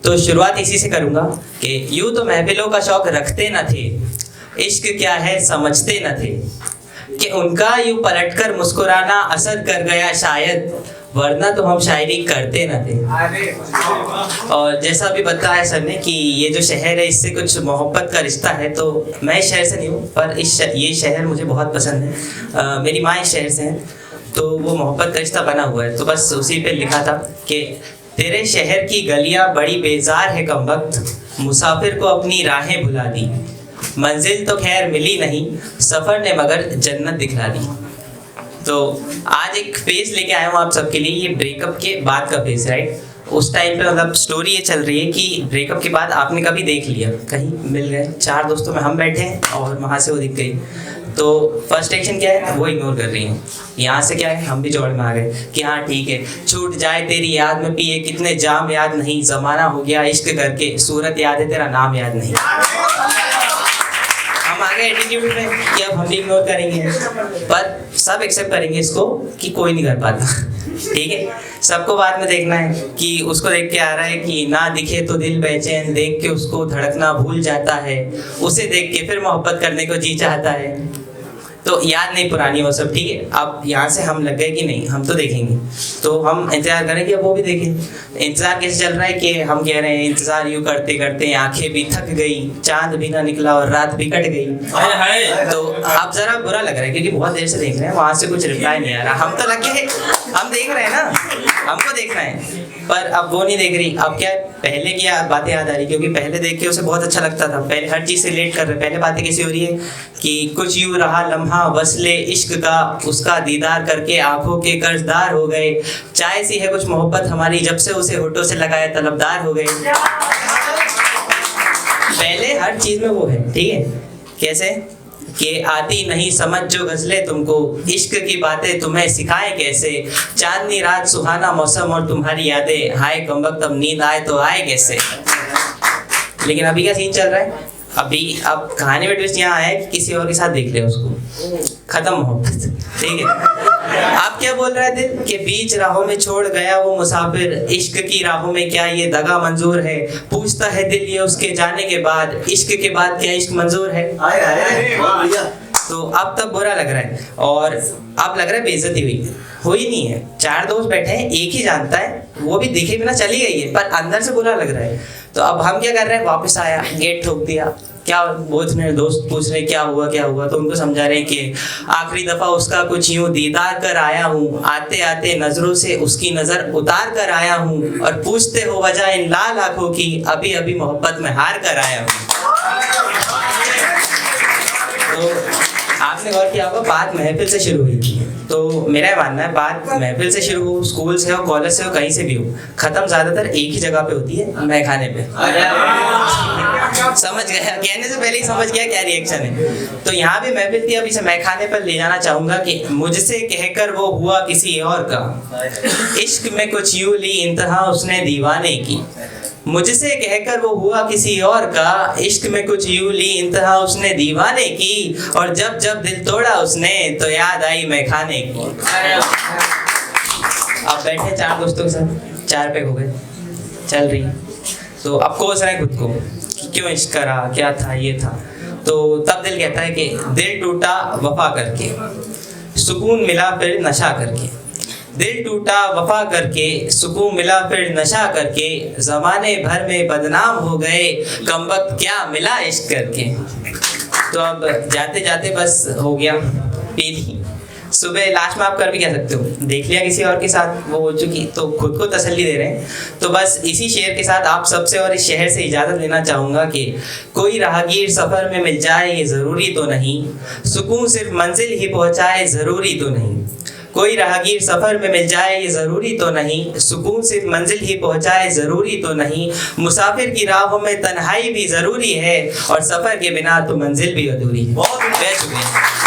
तो शुरुआत इसी से करूंगा कि यूं तो महफिलों का शौक रखते न थे, इश्क क्या है समझते न थे, कि उनका यूं पलटकर मुस्कुराना असर कर गया शायद, वरना तो हम शायरी करते न थे। और जैसा अभी बताया सर ने कि ये जो शहर है इससे कुछ मोहब्बत का रिश्ता है, तो मैं इस शहर से नहीं हूँ पर ये शहर मुझे बहुत पसंद है। मेरी माँ इस शहर से है, तो वो मोहब्बत का रिश्ता बना हुआ है। तो बस उसी पे लिखा था कि तेरे शहर की गलियां बड़ी बेजार है कमबख्त, मुसाफिर को अपनी राहें भुला दी, मंजिल तो खैर मिली नहीं, सफ़र ने मगर जन्नत दिखला दी। तो आज एक फेज लेके आया हूँ आप सबके लिए, ये ब्रेकअप के बाद का फेज, राइट। उस टाइम पे मतलब स्टोरी ये चल रही है कि ब्रेकअप के बाद आपने कभी देख लिया, कहीं मिल गए, 4 दोस्तों में हम बैठे हैं और वहाँ से वो दिख गई, तो फर्स्ट एक्शन क्या है, वो इग्नोर कर रही है। यहाँ से क्या है, हम भी जोड़ में आ गए कि हाँ ठीक है, छूट जाए तेरी याद में पिए कितने जाम याद नहीं, जमाना हो गया इश्क करके, सूरत याद है तेरा नाम याद नहीं। हम आ गए एटीट्यूड में कि अब हम भी इग्नोर करेंगे, पर सब एक्सेप्ट करेंगे इसको कि कोई नहीं कर पाता, ठीक है। सबको बाद में देखना है कि उसको देख के आ रहा है कि ना दिखे तो दिल बेचैन, देख के उसको धड़कना भूल जाता है, उसे देख के फिर मोहब्बत करने को जी चाहता है। तो याद नहीं पुरानी वो सब, ठीक है। अब यहाँ से हम लग गए कि नहीं हम तो देखेंगे, तो हम इंतजार करें कि अब वो भी देखें। इंतजार कैसे चल रहा है कि हम कह रहे हैं इंतजार यूँ करते करते आंखें भी थक गई, चांद भी ना निकला और रात भी कट गई। तो अब जरा बुरा लग रहा है क्योंकि बहुत देर से देख रहे हैं, वहाँ से कुछ रिप्लाई नहीं आ रहा। हम तो लगे हम देख रहे हैं ना, हमको देखना है, पर अब वो नहीं देख रही। अब क्या पहले की बातें याद आ रही, क्योंकि पहले देख के उसे बहुत अच्छा लगता था, पहले हर चीज़ से रिलेट कर रहे। पहले बातें कैसी हो रही है कि कुछ यूँ रहा लम्हा वस्ले इश्क का, उसका दीदार करके आंखों के कर्जदार हो गए, चाय सी है कुछ मोहब्बत हमारी, जब से उसे होठों से लगाया तलबदार हो गए। पहले हर चीज़ में वो है, ठीक है। कैसे कि आती नहीं समझ जो गज़लें तुमको, इश्क की बातें तुम्हें सिखाए कैसे, चांदनी रात सुहाना मौसम और तुम्हारी यादें, हाय कमबख्त अब नींद आए तो आए कैसे। लेकिन अभी क्या सीन चल रहा है, अभी अब कहानी में ट्विस्ट यहाँ है कि किसी और के साथ देख ले उसको, खत्म मोहब्बत, ठीक है। आप क्या बोल रहे थे कि बीच राहों में छोड़ गया वो मुसाफिर, इश्क की राहों में क्या ये दगा मंजूर है, पूछता है दिल ये उसके जाने के बाद, इश्क के बाद क्या इश्क मंजूर है। तो अब तब बुरा लग रहा है और अब लग रहा है बेइज्जती हुई नहीं है। 4 दोस्त बैठे हैं, एक ही जानता है, वो भी दिखे बिना चली गई है, पर अंदर से बुरा लग रहा है। तो अब हम क्या कर रहे हैं, वापस आया, गेट ठोक दिया, क्या बहुत मेरे दोस्त पूछ रहे क्या हुआ, तो उनको समझा रहे कि आखिरी दफा उसका कुछ यूं दीदार कर आया हूँ, आते आते नजरों से उसकी नजर उतार कर आया हूँ, और पूछते हो वजह इन लाल आंखों की, अभी अभी मोहब्बत में हार कर आया हूँ। तो आपने गौर किया होगा बात महफिल से शुरू हुई थी, तो मेरा मानना है बात महफिल से शुरू हो, स्कूल से हो, कॉलेज से हो, कहीं से भी हो, खत्म ज्यादातर एक ही जगह पे होती है, मैखाने पे। समझ गया, कहने से पहले ही समझ गया क्या रिएक्शन है। तो यहाँ भी महफिल थी, अब इसे मैखाने पर ले जाना चाहूंगा कि मुझसे कहकर वो हुआ किसी और का, इश्क में कुछ यूं ली इंतहा उसने दीवाने की, मुझसे कहकर वो हुआ किसी और का, इश्क में कुछ यूं ली इंतहा उसने दीवाने की, और जब जब दिल तोड़ा उसने तो याद आई मैखाने की। अब बैठे 4 दोस्तों के साथ, 4 पैक हो गए, चल रही, तो अब कोस रहे खुद को कि क्यों इश्क करा, क्या था, ये था। तो तब दिल कहता है कि दिल टूटा वफा करके, सुकून मिला फिर नशा करके, दिल टूटा वफा करके, सुकून मिला फिर नशा करके, ज़माने भर में बदनाम हो गए, कमबख्त क्या मिला इश्क करके। तो अब जाते जाते बस हो गया, पी ली, सुबह लास्ट में आप कर भी कह सकते हो, देख लिया किसी और के साथ, वो हो चुकी, तो खुद को तसल्ली दे रहे हैं। तो बस इसी शेर के साथ आप सबसे और इस शहर से इजाज़त लेना चाहूँगा कि कोई राहगीर सफ़र में मिल जाए ये ज़रूरी तो नहीं, सुकून सिर्फ मंजिल ही पहुँचाए ज़रूरी तो नहीं, कोई राहगीर सफ़र में मिल जाए ये ज़रूरी तो नहीं, सुकून सिर्फ मंजिल ही पहुँचाए ज़रूरी तो नहीं, मुसाफिर की राहों में तन्हाई भी ज़रूरी है, और सफ़र के बिना तो मंजिल भी अधूरी है। बहुत शुक्रिया।